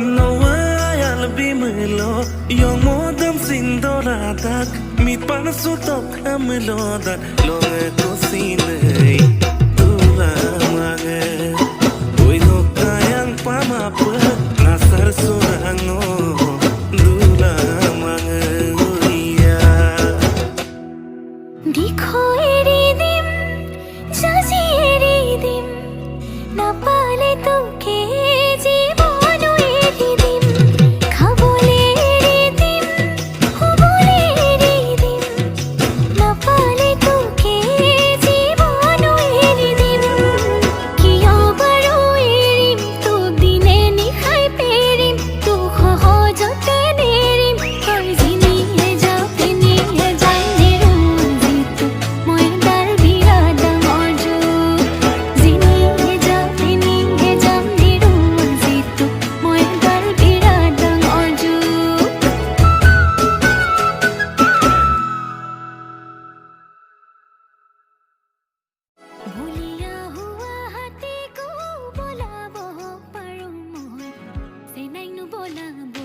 Nawayal bimelo Yung modam sindoradak Mit panasutok amelodan Longe kosinay Tulamage Uy hokayang pamapa Nasar surango Dulamage Uya Dikho eridim Jaji eridim Napale toke জীবনো এরিদিম খাবলে এরিদিম হবলে এরিদিম নাপালে তোকে জীবনো এরিদিম কি আবারও এরিম তো দিনে নিখাই পেরিম তো সহজতে নেৰিম আৰ জিনিয়ে যাও তিনিয়ে যাই নেৰু জিতু মই তাৰ বিৰাট ডাঙৰ যুগ জিনিয়ে যাও তিনিয়ে যাম নেৰু জিতু মই তাৰ বিৰাট ডাঙৰ যুগ বলিয়া হুৱা hatiku bolabo paru মই Senaik nu bolabo